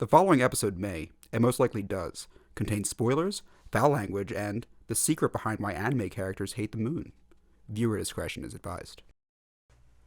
The following episode may, and most likely does, contain spoilers, foul language, and the secret behind why anime characters hate the moon. Viewer discretion is advised.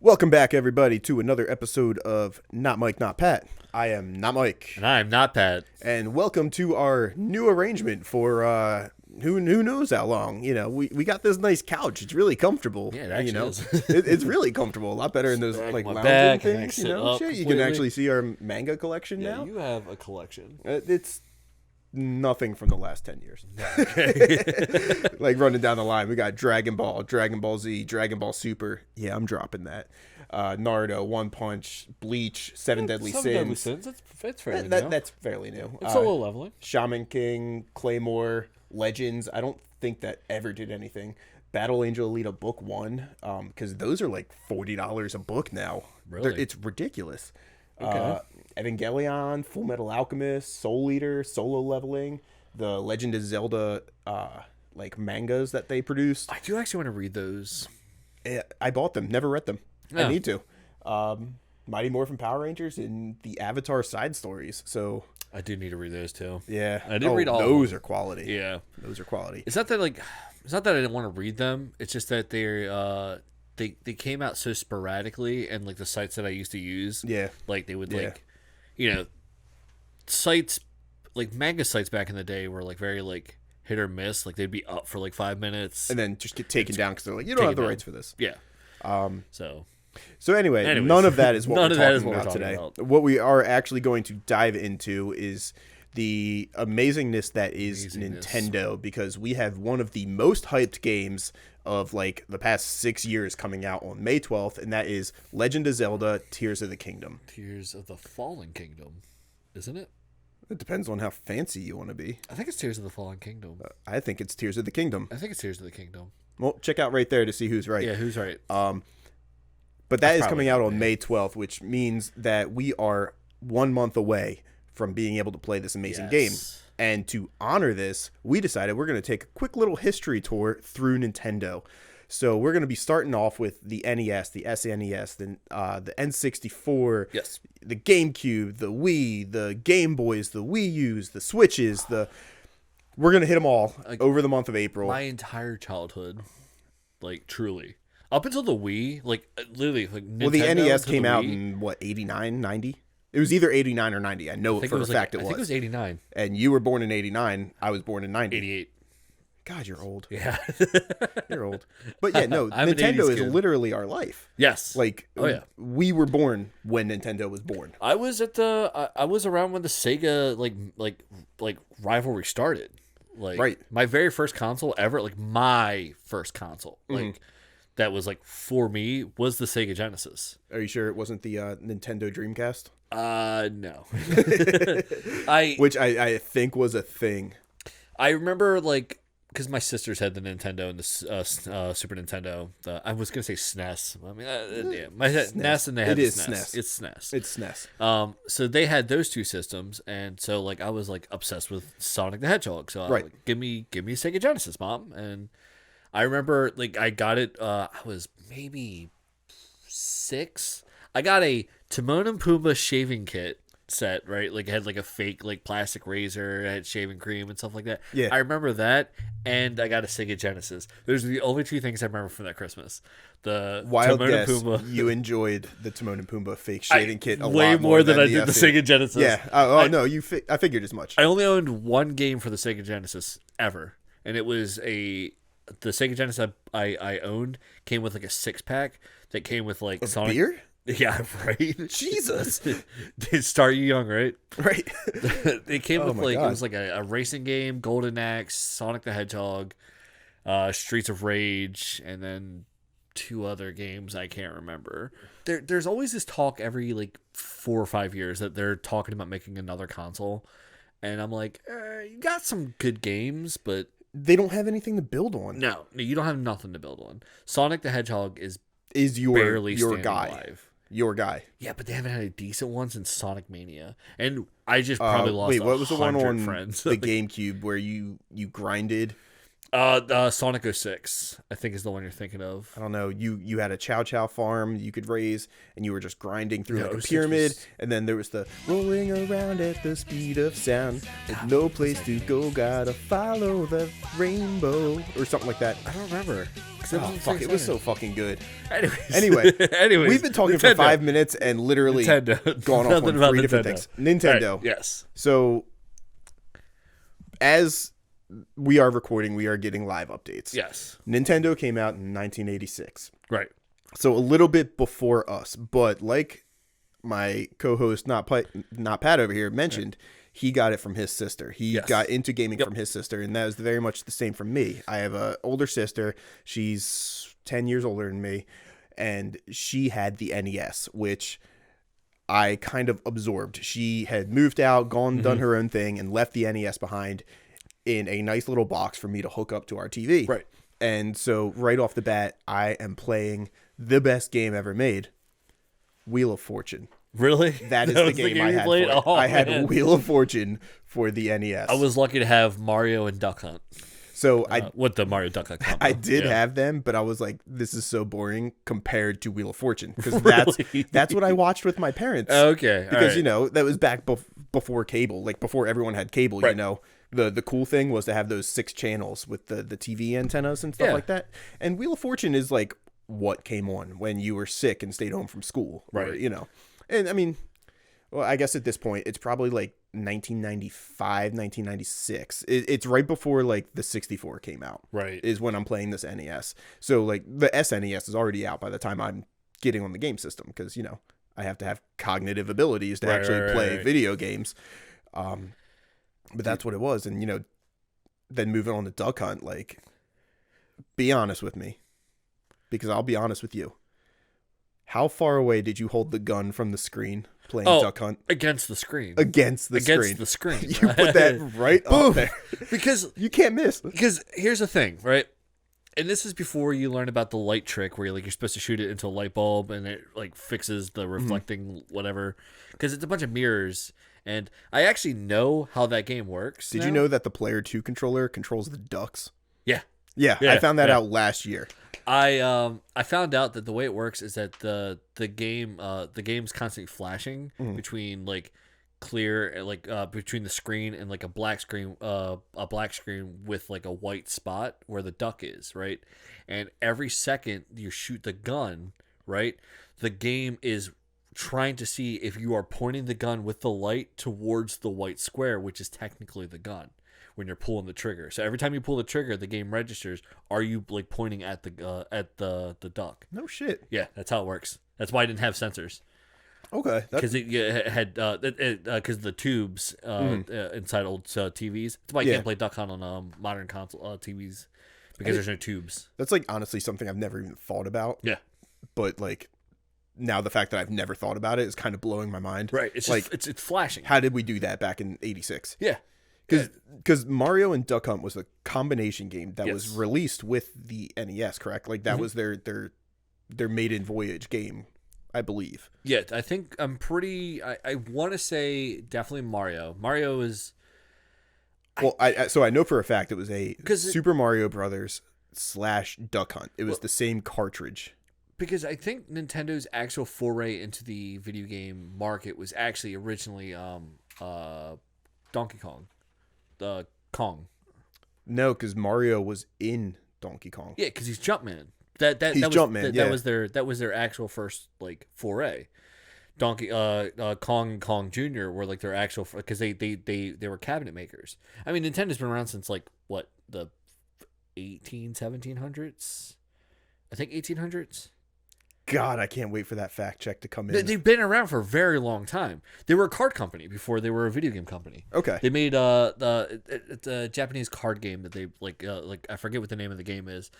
Welcome back, everybody, to another episode of Not Mike, Not Pat. I am Not Mike. And I'm not Pat. And welcome to our new arrangement for who knows how long. You know, we got this nice couch. It's really comfortable. Yeah, it actually is. It's really comfortable. A lot better than those like lounging back, things. You know, shit, you can actually see our manga collection Yeah, now. you have a collection. It's nothing from the last 10 years. Okay. Like running down the line, we got Dragon Ball, Dragon Ball Z, Dragon Ball Super. Yeah, I'm dropping that. Naruto, One Punch, Bleach, Seven Deadly Sins. That's fairly new. That's fairly new. It's solo leveling. Shaman King, Claymore, Legends. I don't think that ever did anything. Battle Angel Alita Book 1, because those are like $40 a book now. Really? It's ridiculous. Okay. Evangelion, Full Metal Alchemist, Soul Eater, Solo Leveling, the Legend of Zelda like mangas that they produced. I do actually want to read those. I bought them, never read them. Oh. I need to. Mighty Morphin Power Rangers and the Avatar side stories. So I do need to read those too. yeah, I didn't read all of those. them. Are quality. Yeah. Those are quality. It's not that I didn't want to read them. It's just that they came out so sporadically, and like the sites that I used to use. Yeah. Like they would Yeah. like, you know, sites like manga sites back in the day were like very like hit or miss. Like they'd be up for like 5 minutes And then just get taken down because they're like, you don't have the taken rights down. for this. Yeah. So Anyways. none of that is what None we're of that talking is what we're about talking today. about. What we are actually going to dive into is the amazingness that is Amazingness. Nintendo, because we have one of the most hyped games of like the past 6 years coming out on May 12th, and that is Legend of Zelda Tears of the Kingdom. Tears of the Fallen Kingdom, isn't it? It depends on how fancy you want to be. I think it's Tears of the Fallen Kingdom. I think it's Tears of the Kingdom. I think it's Tears of the Kingdom. Well, check out right there to see who's right. Yeah, who's right? But that is probably coming out on right. May 12th, which means that we are 1 month away from being able to play this amazing game. Yes. And to honor this, we decided we're going to take a quick little history tour through Nintendo. So we're going to be starting off with the NES, the SNES, the N64, Yes. the GameCube, the Wii, the Game Boys, the Wii U's, the Switches. We're going to hit them all over the month of April. My entire childhood, like truly, up until the Wii, like literally, like Well, the Nintendo NES to came the out Wii, in, what, 89, 90? It was either 89 or 90. I know I think for it was a fact like, it I think it was was. 89, And you were born in 89. I was born in 90. 88. God, you're old. Yeah. You're old. But yeah, no, I'm an Nintendo 80s is kid. literally our life. Yes. Like, Oh, yeah. we were born when Nintendo was born. I was I was around when the Sega like rivalry started. Like Right. my very first console ever, like my first console, Mm-hmm. like that was like for me was the Sega Genesis. Are you sure it wasn't the Nintendo Dreamcast? No. I Which I think was a thing. I remember like because my sisters had the Nintendo and the Super Nintendo. I was gonna say SNES. I mean, yeah, my NES and they had It the is SNES. SNES. It's SNES. It's SNES. So they had those two systems, and so like I was like obsessed with Sonic the Hedgehog. So I was Right. like, give me a Sega Genesis, Mom. And I remember like I got it. I was maybe 6. I got a Timon and Pumbaa shaving kit set, right? Like it had like a fake like plastic razor, it had shaving cream and stuff like that. Yeah. I remember that, and I got a Sega Genesis. Those are the only two things I remember from that Christmas. The Wild Timon guess, and Pumbaa. you enjoyed the Timon and Pumbaa fake shaving kit a way lot more than I the did the SNES. Sega Genesis. Yeah. No, I figured as much. I only owned one game for the Sega Genesis ever, and it was the Sega Genesis I owned came with like a 6-pack that came with like Sonic. Beer? Yeah, right. Jesus. They start you young, right? Right. It came Oh with my like God. it was like a racing game, Golden Axe, Sonic the Hedgehog, Streets of Rage, and then 2 other games I can't remember. There's always this talk every like 4 or 5 years that they're talking about making another console, and I'm like, you got some good games, but They don't have anything to build on. no, you don't have nothing to build on. Sonic the Hedgehog is Is barely your standing guy. alive. Your guy. Yeah, but they haven't had a decent one since Sonic Mania, and I just probably lost. Wait, what was the one 100 on friends? the GameCube where you grinded Sonic 06, I think is the one you're thinking of. I don't know. You had a Chow Chow farm you could raise, and you were just grinding through Yeah, like a 06 pyramid, was- and then there was the rolling around at the speed of sound, with no place to go, gotta follow the rainbow, or something like that. I don't remember. 'Cause Oh, was fuck! It was so exciting. fucking good. Anyways, Anyway, we've been talking for Nintendo. 5 minutes and literally Nintendo. gone off Nothing on about 3 different Nintendo. things. Nintendo. Right, yes. So, as we are recording, we are getting live updates. Yes. Nintendo came out in 1986. Right. So a little bit before us, but like my co-host, not Pat over here, mentioned, he got it from his sister. He Yes. got into gaming Yep. from his sister, and that was very much the same for me. I have an older sister. She's 10 years older than me, and she had the NES, which I kind of absorbed. She had moved out, gone, done her own thing, and left the NES behind in a nice little box for me to hook up to our TV. Right. And so right off the bat, I am playing the best game ever made, Wheel of Fortune. Really? That is the was game I you had. played? For it. Oh, I had man. Wheel of Fortune for the NES. I was lucky to have Mario and Duck Hunt. So With the Mario Duck Hunt combo. I did Yeah. have them, but I was like, this is so boring compared to Wheel of Fortune, because Really? that's what I watched with my parents. Okay. Because you know that was back before cable, like before everyone had cable. You Right. know, the cool thing was to have those 6 channels with the TV antennas and stuff Yeah. like that. And Wheel of Fortune is like what came on when you were sick and stayed home from school, or, Right. you know. And I mean, well, I guess at this point it's probably like 1995, 1996. It's right before like the 64 came out. Right. Is when I'm playing this NES. So like the SNES is already out by the time I'm getting on the game system, because you know I have to have cognitive abilities to actually play video games. But that's what it was. And you know, then moving on to Duck Hunt, like, be honest with me, because I'll be honest with you. How far away did you hold the gun from the screen playing Duck Hunt? Against the screen. Against the screen. Against the screen. You put that right up there. Because You can't miss. here's the thing, right? And this is before you learn about the light trick, where you're supposed to shoot it into a light bulb and it like fixes the reflecting whatever. Because it's a bunch of mirrors, and I actually know how that game works. Did you know that the Player 2 controller controls the ducks? Yeah. Yeah, Yeah, I found that yeah. out last year. I found out that the way it works is that the game's constantly flashing between like clear like between the screen and like a black screen with like a white spot where the duck is, right? And every second you shoot the gun, right? The game is trying to see if you are pointing the gun with the light towards the white square, which is technically the gun, when you're pulling the trigger. So every time you pull the trigger, the game registers, are you like pointing at the duck? No shit. Yeah, that's how it works. That's why I didn't have sensors, Okay. because it had because the tubes inside old TVs. That's why you Yeah. can't play Duck Hunt on modern console TVs, because there's no tubes. That's like honestly something I've never even thought about. Yeah, But like now the fact that I've never thought about it is kind of blowing my mind. right. It's like just, it's flashing. how did we do that back in 86? Yeah, Because Mario and Duck Hunt was a combination game that was Yes. released with the NES, correct? Like that was their maiden voyage game, I believe. yeah. I think I'm pretty. I want to say definitely Mario. Mario is. Well, so I know for a fact it was a 'Cause it- Super Mario Brothers / Duck Hunt. It was the same cartridge. Because I think Nintendo's actual foray into the video game market was actually originally Donkey Kong. Kong. No, because Mario was in Donkey Kong. Yeah, because he's Jumpman. He's that was, Jumpman, yeah. that was their actual first like foray. Donkey Kong and Kong Jr. were like their actual, because they were cabinet makers. I mean, Nintendo's been around since like what, the 1700s? I think 1800s. God, I can't wait for that fact check to come in. They've been around for a very long time. They were a card company before they were a video game company. Okay. They made the Japanese card game that they like I forget what the name of the game is,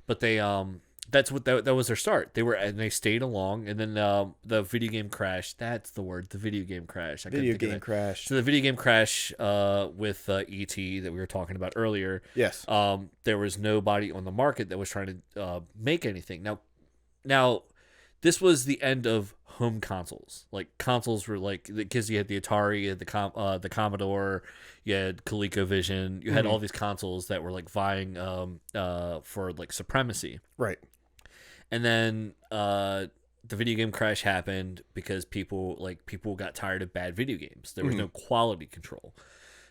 but they that was their start. They stayed along, and then the video game crash. That's the word. The video game crash. I couldn't Video think of game it. crash. So the video game crash with E.T. that we were talking about earlier. Yes. There was nobody on the market that was trying to make anything. Now, this was the end of home consoles. Like consoles were like because you had the Atari, you had the Commodore, you had ColecoVision, you had all these consoles that were like vying for like supremacy. Right. And then the video game crash happened because people got tired of bad video games. There was no quality control.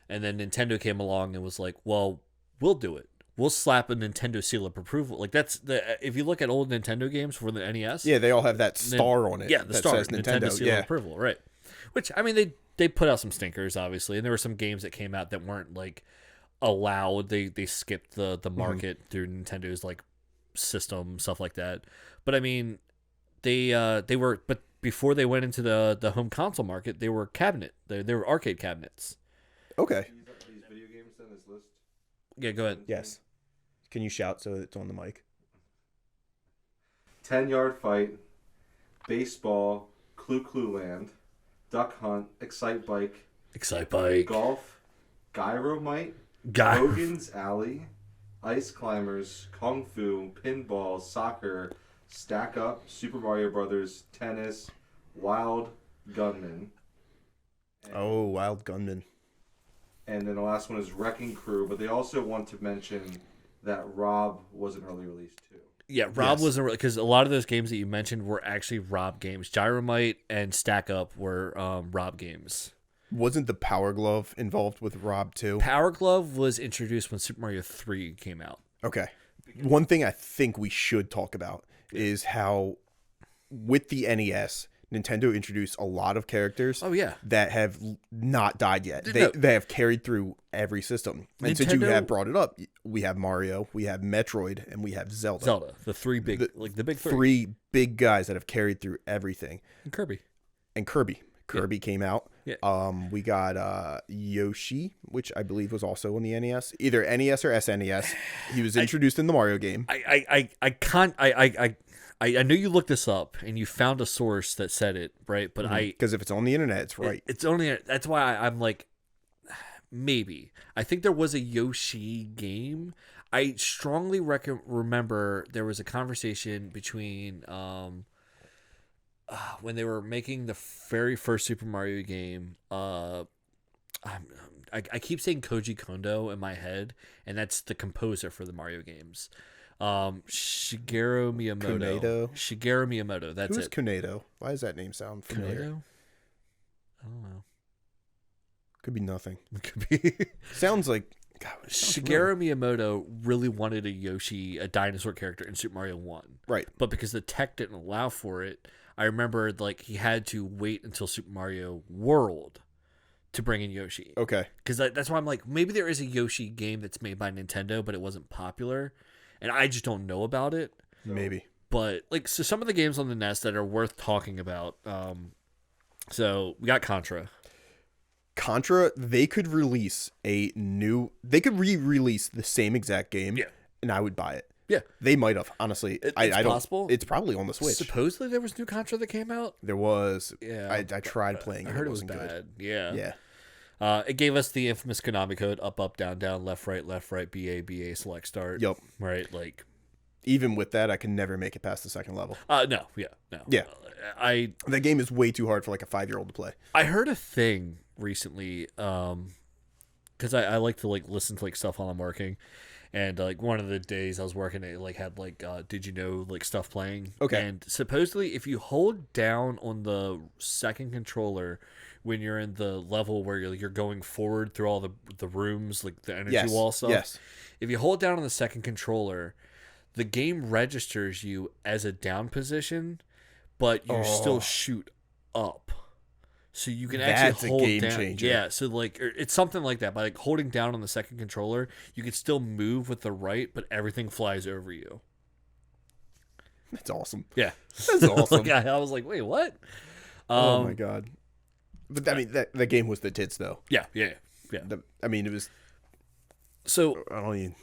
And then Nintendo came along and was like, "Well, we'll do it. We'll slap a Nintendo seal of approval." Like that's if you look at old Nintendo games for the NES, Yeah, they all have that star on it. yeah, the that star, says Nintendo. seal of approval, right? Which I mean, they put out some stinkers, obviously, and there were some games that came out that weren't like allowed. They skipped the market through Nintendo's like system, stuff like that. But I mean, they were, but before they went into the home console market, they were they were arcade cabinets. Okay. These video games in this list. Yeah, go ahead. Yes. Can you shout so it's on the mic? 10-Yard Fight, Baseball, Clue Land, Duck Hunt, Excite Bike, Golf, Gyromite, Hogan's Alley, Ice Climbers, Kung Fu, Pinball, Soccer, Stack Up, Super Mario Brothers, Tennis, Wild Gunman. Oh, Wild Gunman. And then the last one is Wrecking Crew, but they also want to mention that Rob was an early release too. Yeah, Rob wasn't because a lot of those games that you mentioned were actually Rob games. Gyromite and Stack Up were Rob games. Wasn't the Power Glove involved with Rob too? Power Glove was introduced when Super Mario 3 came out. Okay. One thing I think we should talk about is how with the NES, Nintendo introduced a lot of characters that have not died yet. They have carried through every system. And since you have brought it up, we have Mario, we have Metroid, and we have Zelda. The three big, the big three. Three big guys that have carried through everything. And Kirby. Kirby came out. Yeah. We got Yoshi, which I believe was also on the NES, either NES or SNES. He was introduced in the Mario game. I know you looked this up and you found a source that said it, right? But because if it's on the internet, it's right. It's only that's why I'm like, maybe. I think there was a Yoshi game. I strongly remember there was a conversation between when they were making the very first Super Mario game. I keep saying Koji Kondo in my head, and that's the composer for the Mario games. Shigeru Miyamoto. That's Who's it. Kunedo? Why does that name sound familiar? Kunedo? I don't know. Could be nothing. It could be. Sounds like Shigeru Miyamoto really wanted a dinosaur character in Super Mario 1. Right. But because the tech didn't allow for it, I remember like he had to wait until Super Mario World to bring in Yoshi. Okay. Because that's why I'm like, maybe there is a Yoshi game that's made by Nintendo, but it wasn't popular. And I just don't know about it. Maybe. But like, so some of the games on the NES that are worth talking about. So we got Contra. They could release they could re-release the same exact game. Yeah. And I would buy it. Yeah. They might have, honestly. It's I don't. possible. It's probably on the Switch. Supposedly there was new Contra that came out. There was. Yeah. I tried playing it. I heard it was wasn't bad. good. Yeah. It gave us the infamous Konami code: up, down, down, left, right, BA, select, start. Yep. Right. Like. Even with that, I could never make it past the second level. No. Yeah. That game is way too hard for like a 5-year-old to play. I heard a thing recently, because I like to like listen to like stuff while I'm working, and like one of the days I was working, it like had like did you know like stuff playing. Okay. And supposedly, if you hold down on the second controller when you're in the level where you're going forward through all the rooms, like the energy wall stuff. Yes. If you hold down on the second controller, the game registers you as a down position, but you still shoot up. So you can actually hold game down. changer. Yeah, so like it's something like that. By like holding down on the second controller, you can still move with the right, but everything flies over you. That's awesome. Yeah, That's awesome. Like, I was like, wait, what? Oh my god. But I mean, that game was the tits though. Yeah. It was. So I don't even.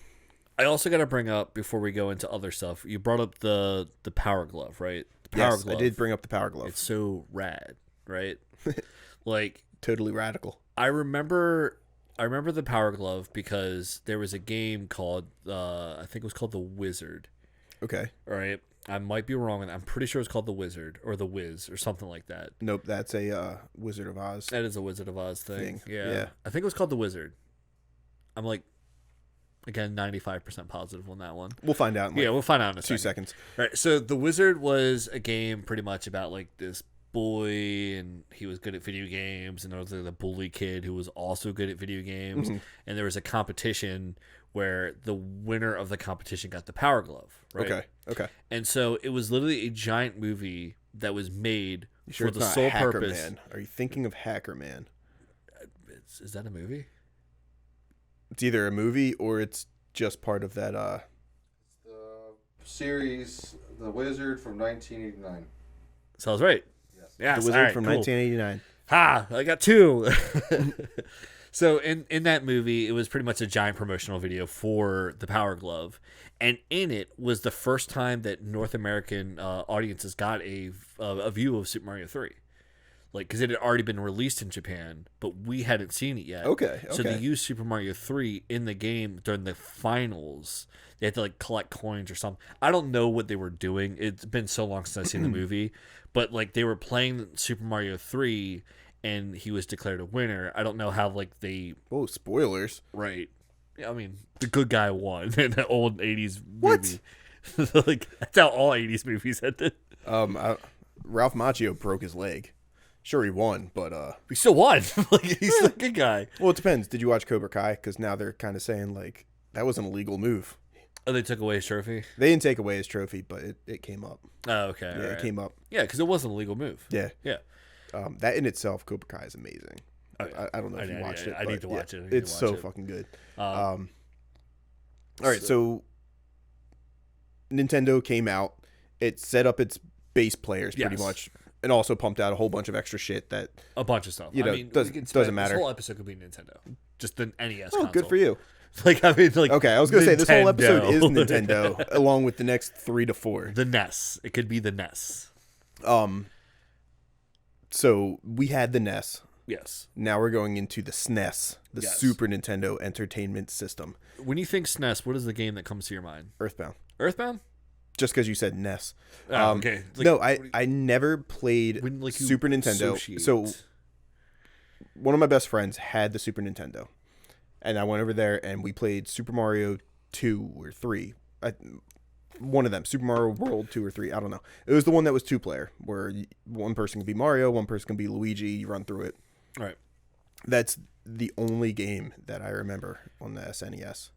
I also got to bring up before we go into other stuff. You brought up the Power Glove, right? The Power Glove. I did bring up the Power Glove. It's so rad, right? Like totally radical. I remember the Power Glove because there was a game called I think it was called The Wizard. Okay. Right. I might be wrong, and I'm pretty sure it's called The Wizard or The Wiz or something like that. Nope, that's a Wizard of Oz. That is a Wizard of Oz thing. Yeah. Yeah. I think it was called The Wizard. I'm like, again, 95% positive on that one. We'll find out in Yeah, we'll find out in a 2 second. seconds. Right. So The Wizard was a game pretty much about like this boy, and he was good at video games, and there was the bully kid who was also good at video games, and there was a competition where the winner of the competition got the Power Glove. Right? Okay. And so it was literally a giant movie that was made You sure for it's the not sole Hacker purpose. Man? Are you thinking of Hacker Man? Is that a movie? It's either a movie or it's just part of that. The series, The Wizard from 1989. Sounds right. Yes. Yes. The Wizard all right, from cool. 1989. Ha! I got two. So in that movie, it was pretty much a giant promotional video for the Power Glove, and in it was the first time that North American audiences got a view of Super Mario 3. Like, because it had already been released in Japan, but we hadn't seen it yet. Okay. So they used Super Mario 3 in the game during the finals. They had to like collect coins or something. I don't know what they were doing. It's been so long since I've seen the movie, but like they were playing Super Mario 3, and he was declared a winner. I don't know how like they. Oh, spoilers! Right. Yeah, I mean, the good guy won in the old 80s What? movie. Like, that's how all 80s movies ended. Ralph Macchio broke his leg. Sure, he won, but He still won. Like, he's the good guy. well, it depends. Did you watch Cobra Kai? Because now they're kind of saying like that was an illegal move. Oh, they took away his trophy? They didn't take away his trophy, but it came up. Oh, okay. Yeah, it came up. Yeah, because it was an illegal move. Yeah. Yeah. That in itself, Cobra Kai is amazing. Oh, yeah. I don't know if you watched it. I but need to watch yeah, it. I need It's to watch so it. fucking good. Um, All right, so Nintendo came out. It set up its base players pretty Yes. much, and also pumped out a whole bunch of extra shit that. a bunch of stuff. You know, I mean, does- we can doesn't spend- matter. This whole episode could be Nintendo. Just the NES Oh, console. good for you. Like, I mean, like. Okay, I was gonna say this whole episode is Nintendo. Nintendo, along with the next 3 to 4. The NES. It could be the NES. So we had the NES. Yes. Now we're going into the SNES, the Yes. Super Nintendo Entertainment System. When you think SNES, what is the game that comes to your mind? Earthbound. Earthbound? Just because you said NES. Oh, okay. Like, no, what do you- I never played when, like, you Super Nintendo. associate- So one of my best friends had the Super Nintendo, and I went over there and we played Super Mario 2 or 3. One of them, Super Mario World 2 or 3. I don't know. It was the one that was 2-player, where one person can be Mario, one person can be Luigi. You run through it. All right. That's the only game that I remember on the SNES.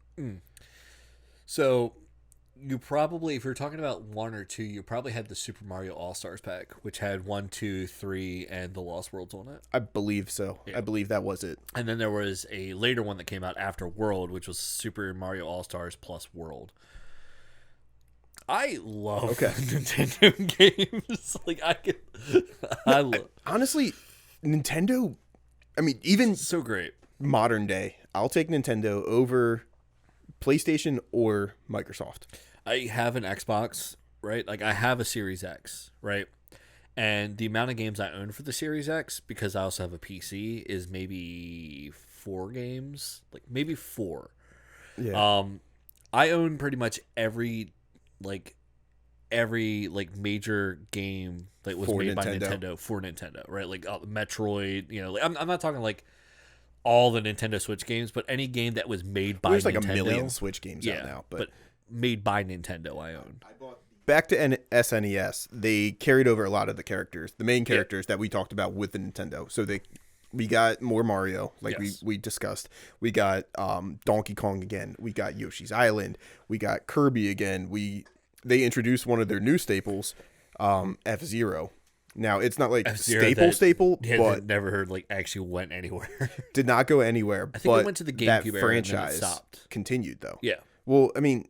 So you probably, if you're talking about 1 or 2, you probably had the Super Mario All-Stars pack, which had 1, 2, 3, and the Lost Worlds on it. I believe so. Yeah. I believe that was it. And then there was a later one that came out after World, which was Super Mario All-Stars plus World. I love Nintendo games. Like, I love. Honestly, Nintendo, I mean, even So great. modern day, I'll take Nintendo over PlayStation or Microsoft. I have an Xbox, right? Like, I have a Series X, right? And the amount of games I own for the Series X, because I also have a PC, is maybe 4 games. Like, maybe 4. Yeah. I own pretty much every major game that was For made by Nintendo. Nintendo for Nintendo, right? Like Metroid, you know, like, I'm not talking like all the Nintendo Switch games, but any game that was made by There's like Nintendo. a million Switch games out now. But made by Nintendo, I own. back to SNES, they carried over a lot of the characters, the main characters that we talked about with the Nintendo. So we got more Mario, like Yes. we discussed. We got Donkey Kong again. We got Yoshi's Island. We got Kirby again. They introduced one of their new staples, F-Zero. Now it's not like F-Zero staple, Yeah, but that never heard like actually went anywhere. did not go anywhere. I think but it went to the that GameCube era and then it franchise stopped. continued though. Yeah. Well, I mean,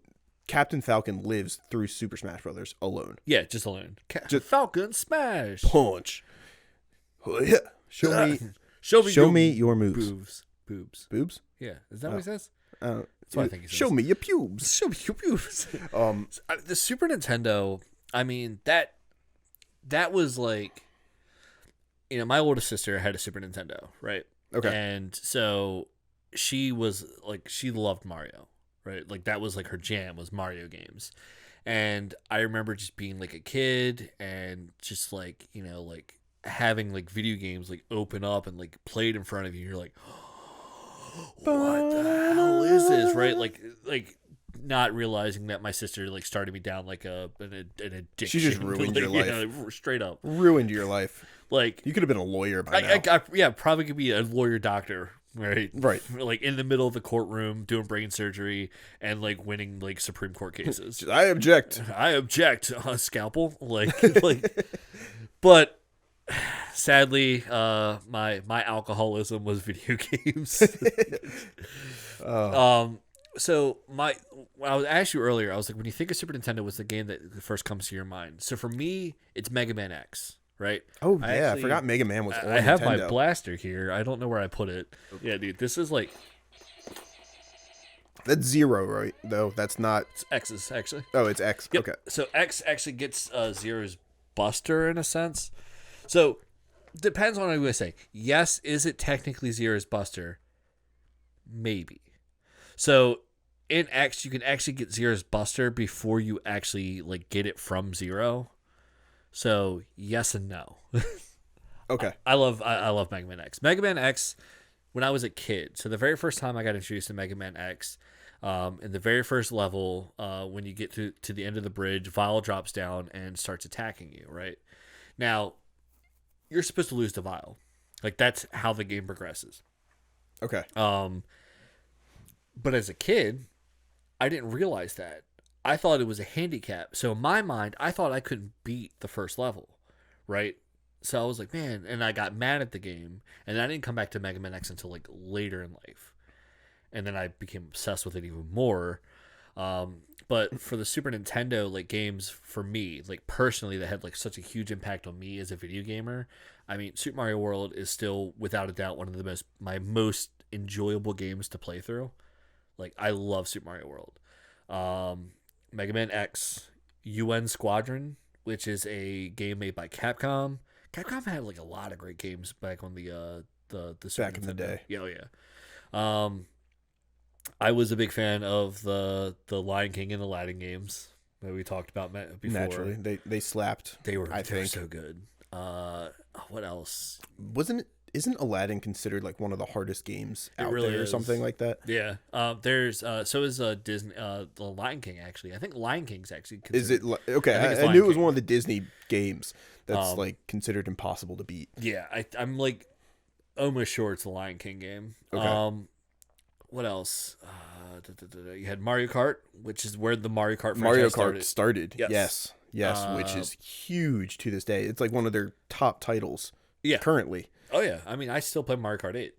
Captain Falcon lives through Super Smash Brothers alone. Yeah, just alone. Just- Falcon Smash. Punch. Yeah. Show me your moves. Boobs. Boobs? Yeah, is that what he says? That's what I think he says. Show me your pubes. Show me your boobs. Um, The Super Nintendo. I mean that was like, you know, my oldest sister had a Super Nintendo, right? Okay. And so she was like, she loved Mario, right? Like that was like her jam was Mario games. And I remember just being like a kid and just like, like having like video games like open up and like played in front of you. You're like, what the hell is this? Right? Like not realizing that my sister like started me down like an addiction. She just ruined your life. Straight up. Ruined your life. Like you could have been a lawyer by now. Probably could be a lawyer doctor. Right. Like in the middle of the courtroom doing brain surgery and like winning like Supreme Court cases. I object. Scalpel. Like like sadly, my alcoholism was video games. So I was asked you earlier, I was like, when you think of Super Nintendo, what's the game that first comes to your mind? So for me, it's Mega Man X. Right? Oh, I forgot Mega Man was on I have Nintendo. my blaster here. I don't know where I put it. Yeah, dude, this is like... That's 0, right? Though, that's not... It's X's, actually. Oh, it's X. Yep. Okay. So X actually gets Zero's Buster, in a sense. So, depends on what I'm going to say. Yes, is it technically Zero's Buster? Maybe. So, in X, you can actually get Zero's Buster before you actually like get it from Zero. So yes and no. Okay. I love Mega Man X. Mega Man X, when I was a kid. So the very first time I got introduced to Mega Man X, in the very first level, when you get to the end of the bridge, Vile drops down and starts attacking you. Right now, you're supposed to lose to Vile. Like that's how the game progresses. Okay. But as a kid, I didn't realize that. I thought it was a handicap. So in my mind, I thought I couldn't beat the first level, right? So I was like, man, and I got mad at the game, and I didn't come back to Mega Man X until like later in life. And then I became obsessed with it even more. But for the Super Nintendo, like games for me, like personally, that had like such a huge impact on me as a video gamer. I mean, Super Mario World is still without a doubt one of my most enjoyable games to play through. Like I love Super Mario World. Mega Man X, UN Squadron, which is a game made by Capcom. Capcom had like a lot of great games back on the Super back in the day. Yeah, I was a big fan of the Lion King and Aladdin games that we talked about before. Naturally, they slapped. They were I think so good. What else? Isn't Aladdin considered like one of the hardest games out really there or something like that? Yeah. There's so is Disney the Lion King actually. I think Lion King's actually Is it okay? I knew it was one of the Disney games that's like considered impossible to beat. Yeah, I'm like almost sure it's the Lion King game. Okay. What else? You had Mario Kart, which is where the Mario Kart franchise started. Yes. Yes, which is huge to this day. It's like one of their top titles. Yeah. Currently. Oh yeah, I mean I still play Mario Kart 8.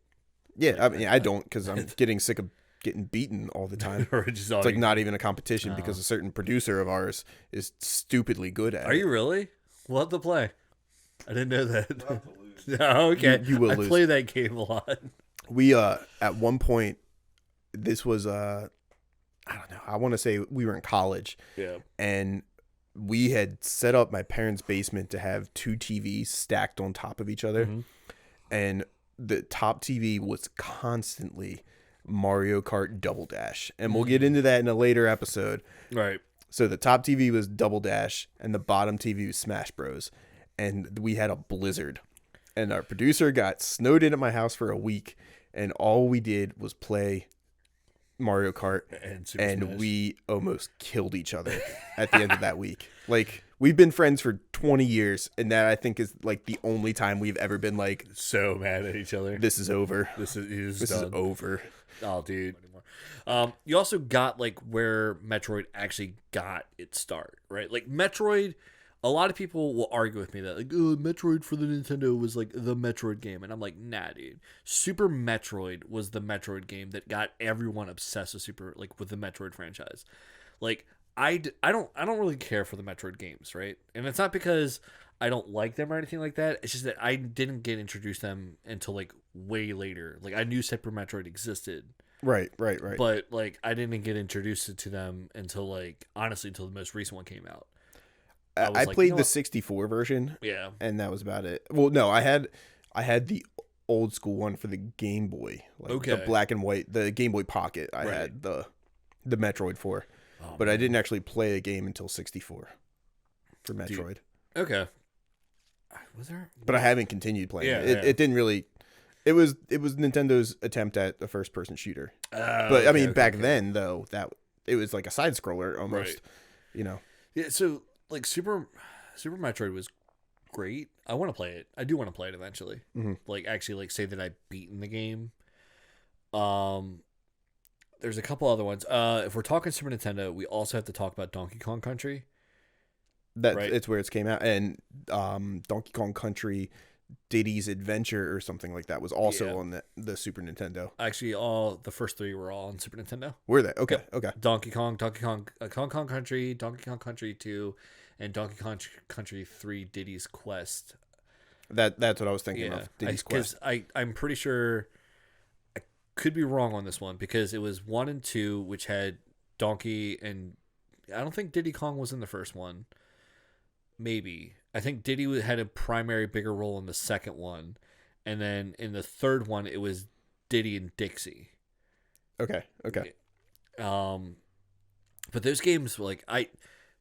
Yeah, I mean I don't because I'm getting sick of getting beaten all the time. It's like not even a competition because a certain producer of ours is stupidly good at it. Are you really? We'll have to play. I didn't know that. Oh, okay. You will I lose. play that game a lot. We at one point, this was I don't know. I want to say we were in college. Yeah. And we had set up my parents' basement to have 2 TVs stacked on top of each other. Mm-hmm. And the top TV was constantly Mario Kart Double Dash. And we'll get into that in a later episode. Right. So the top TV was Double Dash and the bottom TV was Smash Bros. And we had a blizzard. And our producer got snowed in at my house for a week. And all we did was play Mario Kart. And we almost killed each other at the end of that week. Like, we've been friends for 20 years. And that, I think, is like the only time we've ever been like, so mad at each other. This is over. This is over. Oh, dude. You also got like where Metroid actually got its start, right? Like Metroid, a lot of people will argue with me that like, oh, Metroid for the Nintendo was like the Metroid game, and I'm like, nah, dude. Super Metroid was the Metroid game that got everyone obsessed with the Metroid franchise. Like I don't really care for the Metroid games, right? And it's not because I don't like them or anything like that. It's just that I didn't get introduced to them until like way later. Like I knew Super Metroid existed. Right. But like I didn't get introduced to them until like honestly until the most recent one came out. I played the 64 version. Yeah. And that was about it. Well, no, I had the old school one for the Game Boy. Like the black and white, the Game Boy Pocket. I had the Metroid for. but I didn't actually play a game until 64 for Metroid. Okay. Was there? But I haven't continued playing it. Yeah. It didn't really. It was Nintendo's attempt at a first person shooter. But I mean, back then though, that it was like a side scroller almost. Right. You know. Yeah. So like Super Metroid was great. I want to play it. I do want to play it eventually. Mhm. Like actually, like say that I've beaten the game. There's a couple other ones. If we're talking Super Nintendo, we also have to talk about Donkey Kong Country. That Right. it's where it came out, and Donkey Kong Country, Diddy's Adventure or something like that was also on the Super Nintendo. Actually, the first three were all on Super Nintendo. Were they? Okay, Yep. okay. Donkey Kong Country, Donkey Kong Country 2, and Donkey Kong Country 3 Diddy's Quest. That's what I was thinking of. Diddy's Quest. I'm pretty sure I could be wrong on this one because it was 1 and 2, which had Donkey, and I don't think Diddy Kong was in the first one. Maybe. I think Diddy had a primary bigger role in the second one, and then in the third one it was Diddy and Dixie. Okay. But those games, like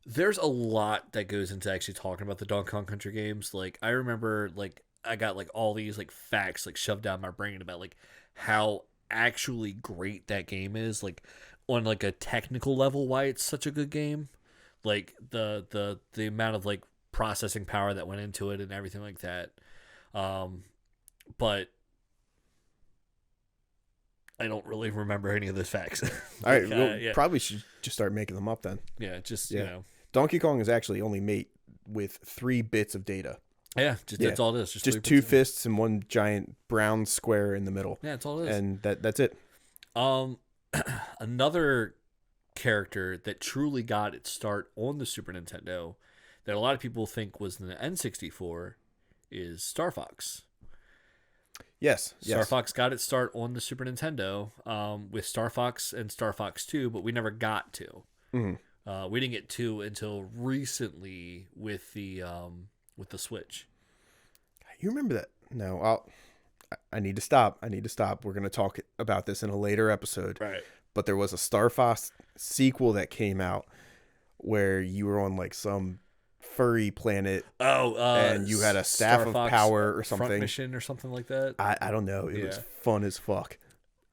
there's a lot that goes into actually talking about the Donkey Kong Country games. Like I remember, like I got like all these like facts like shoved down my brain about like how actually great that game is. Like on like a technical level, why it's such a good game. Like the amount of like processing power that went into it and everything like that. But I don't really remember any of those facts. All right, we'll probably should just start making them up then. Yeah, just Yeah. you know. Donkey Kong is actually only made with 3 bits of data. Yeah, that's all it is. Just 2 fists and 1 giant brown square in the middle. Yeah, that's all it is. And that's it. Another character that truly got its start on the Super Nintendo that a lot of people think was in the N64 is Star Fox. Yes. Star Fox got its start on the Super Nintendo with Star Fox and Star Fox 2, but we never got to. Mm-hmm. We didn't get 2 until recently with the Switch. You remember that? No, I need to stop. We're going to talk about this in a later episode. Right. But there was a Star Fox sequel that came out where you were on like some furry planet. And you had a staff of power or something. Front mission or something like that. I don't know. It was fun as fuck.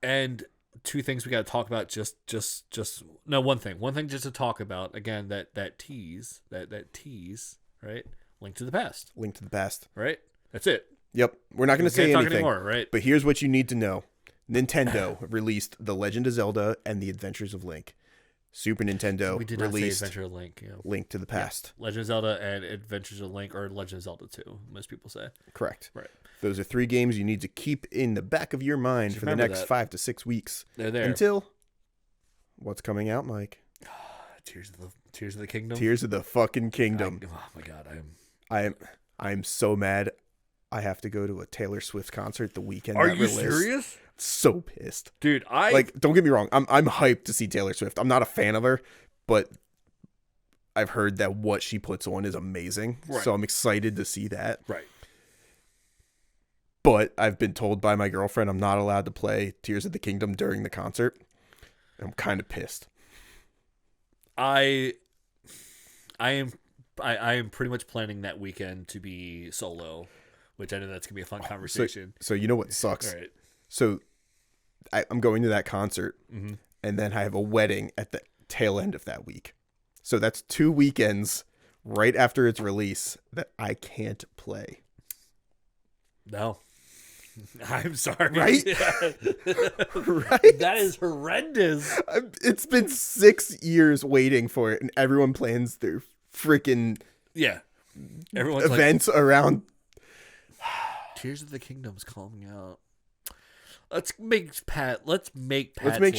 And 2 things we got to talk about. One thing just to talk about again. That tease. Right. Link to the Past. Right. That's it. Yep. We're not going to say anything anymore, right? But here's what you need to know. Nintendo released The Legend of Zelda and The Adventures of Link. Super Nintendo We did not released say Adventure of Link. Yeah. Link to the Past. Yeah. Legend of Zelda and Adventures of Link, or Legend of Zelda 2, most people say. Correct. Right. Those are 3 games you need to keep in the back of your mind for the next 5 to 6 weeks. They're there. Until what's coming out, Mike? Tears of the Kingdom. Tears of the fucking Kingdom. Oh my god, I'm so mad. I have to go to a Taylor Swift concert the weekend. Are that you released. serious? So pissed. Dude, don't get me wrong. I'm hyped to see Taylor Swift. I'm not a fan of her, but I've heard that what she puts on is amazing. Right. So I'm excited to see that. Right. But I've been told by my girlfriend I'm not allowed to play Tears of the Kingdom during the concert. I'm kind of pissed. I am pretty much planning that weekend to be solo, which I know that's gonna be a fun conversation. So you know what sucks? Right. So I'm going to that concert, Mm-hmm. and then I have a wedding at the tail end of that week. So that's 2 weekends right after its release that I can't play. No. I'm sorry. Right? Right? That is horrendous. It's been 6 years waiting for it, and everyone plans their freaking Everyone's events around. Tears of the Kingdom's calling out. Let's make Pat's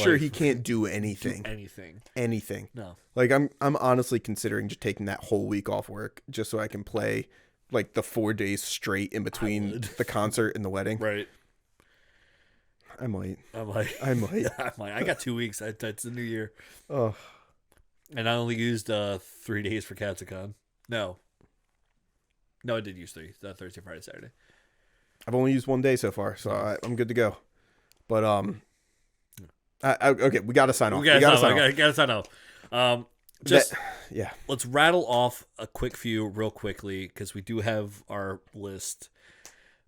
sure life he can't do anything. Anything. No. Like I'm honestly considering just taking that whole week off work just so I can play like the 4 days straight in between the concert and the wedding. Right. I might. I got 2 weeks. That's the new year. Oh. And I only used 3 days for Katsucon. No, I did use 3. Thursday, Friday, Saturday. I've only used 1 day so far, so I'm good to go. But okay, we got to sign off. We gotta sign off. Just yeah. let's rattle off a quick few real quickly because we do have our list.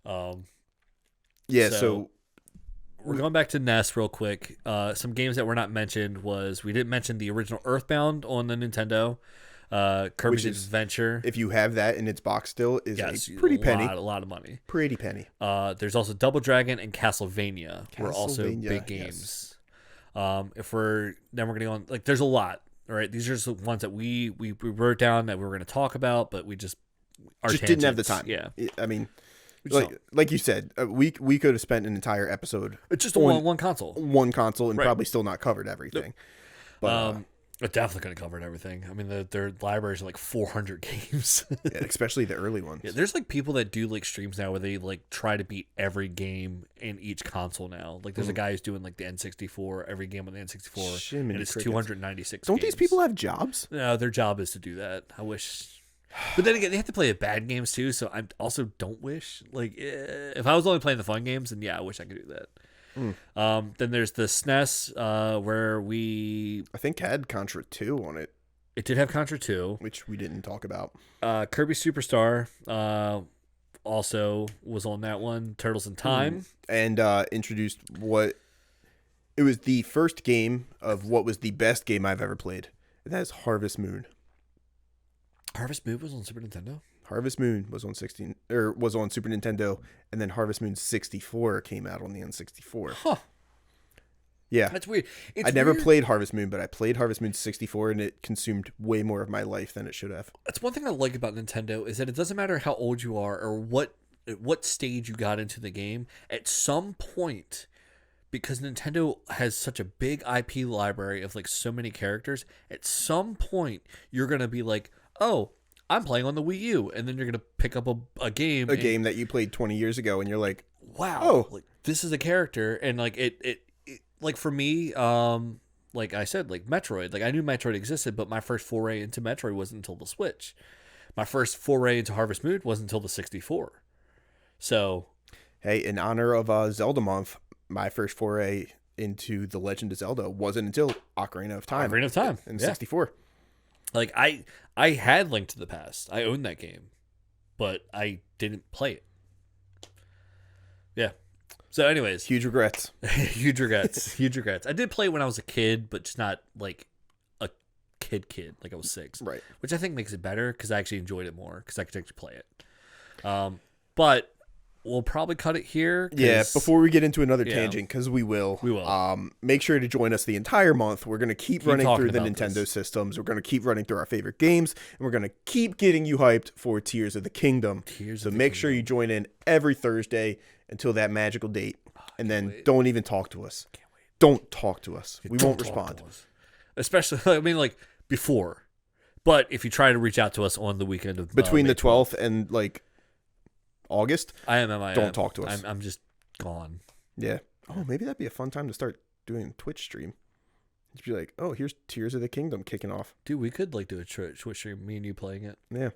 Yeah, so so we're going back to NES real quick. Some games that were not mentioned was we didn't mention the original Earthbound on the Nintendo. Kirby's Adventure. if you have that in its box still, is Yes, a pretty penny. A lot of money. Pretty penny. There's also Double Dragon and Castlevania. Were also Castlevania, big games. If we're gonna go on, like, there's a lot. All right, these are just the ones that we wrote down that we were gonna talk about, but we just didn't have the time. Yeah, I mean, don't. like you said, we could have spent an entire episode it's just on one console. one console and Right. probably still not covered everything. But It definitely could have covered everything. I mean, their libraries are like 400 games. yeah, especially the early ones. Yeah, there's like people that do like streams now where they like try to beat every game in each console now. Like there's a guy who's doing like the N64, every game on the N64, Shiminy and it's crickets. 296. Don't games. these people have jobs? No, their job is to do that. I wish. But then again, they have to play the bad games too, so I also don't wish. Like, if I was only playing the fun games, then yeah, I wish I could do that. Then there's the SNES, where I think had Contra 2 on it, it did have Contra 2. which we didn't talk about. Kirby Superstar also was on that one. Turtles in Time. And introduced what it was the first game of what was the best game I've ever played. And that is Harvest Moon. Harvest Moon was on Super Nintendo. Harvest Moon was on was on Super Nintendo, and then Harvest Moon 64 came out on the N64. Huh. Yeah. That's weird. I never played Harvest Moon, but I played Harvest Moon 64, and it consumed way more of my life than it should have. That's one thing I like about Nintendo is that it doesn't matter how old you are or what stage you got into the game. At some point, because Nintendo has such a big IP library of like so many characters, at some point you're gonna be like, oh, I'm playing on the Wii U, and then you're gonna pick up a game, game that you played 20 years ago, and you're like, wow, oh, like this is a character, and like it like for me, like I said, like Metroid, like I knew Metroid existed, but my first foray into Metroid wasn't until the Switch. My first foray into Harvest Moon wasn't until the 64. So, hey, in honor of Zelda month, my first foray into The Legend of Zelda wasn't until Ocarina of Time. Ocarina of Time in yeah. 64. Like I had Link to the Past. I owned that game, but I didn't play it. Yeah. So, anyways, Huge regrets. huge regrets. Huge regrets. I did play it when I was a kid, but just not like a kid. Like I was 6, Right. which I think makes it better because I actually enjoyed it more because I could actually play it. But we'll probably cut it here. Yeah, before we get into another Yeah. tangent, because we will. We will. Make sure to join us the entire month. We're going to keep running talking through the about Nintendo this. systems. We're going to keep running through our favorite games. And we're going to keep getting you hyped for Tears of the Kingdom. Tears so of the make sure you join in every Thursday until that magical date. And then wait. don't even talk to us. Can't wait. Don't talk to us. We Don't won't talk respond. to us. Especially, I mean, like before. But if you try to reach out to us on the weekend of Between May the 12th and like August. I am MIA. Don't talk to us. I'm just gone. Yeah. Oh, maybe that'd be a fun time to start doing a Twitch stream. Just be like, oh, here's Tears of the Kingdom kicking off. Dude, we could like do a Twitch stream, me and you playing it. Yeah.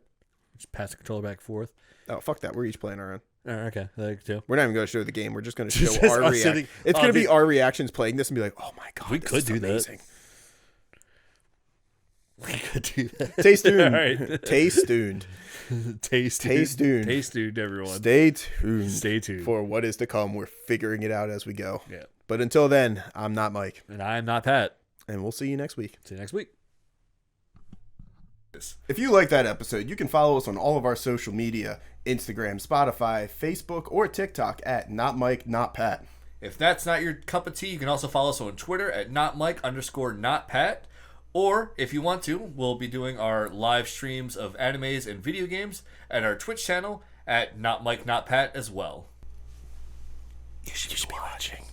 Just pass the controller back and forth. Oh, fuck that. We're each playing our own. Oh, okay, like too. We're not even going to show the game. We're just going to Just show our us reaction. sitting- It's oh, going to be dude. our reactions playing this and be like, oh my God, We this could is do that. amazing. We could do that. Stay tuned. All right. Stay tuned. Taste Stay tuned. Taste tuned, everyone. Stay tuned. Stay tuned. For what is to come. We're figuring it out as we go. Yeah. But until then, I'm not Mike. And I'm not Pat. And we'll see you next week. See you next week. If you like that episode, you can follow us on all of our social media, Instagram, Spotify, Facebook, or TikTok at Not Mike, Not Pat. If that's not your cup of tea, you can also follow us on Twitter at notmike_notpat. Or if you want to, we'll be doing our live streams of animes and video games at our Twitch channel at notmike, notpat as well. You should be watching.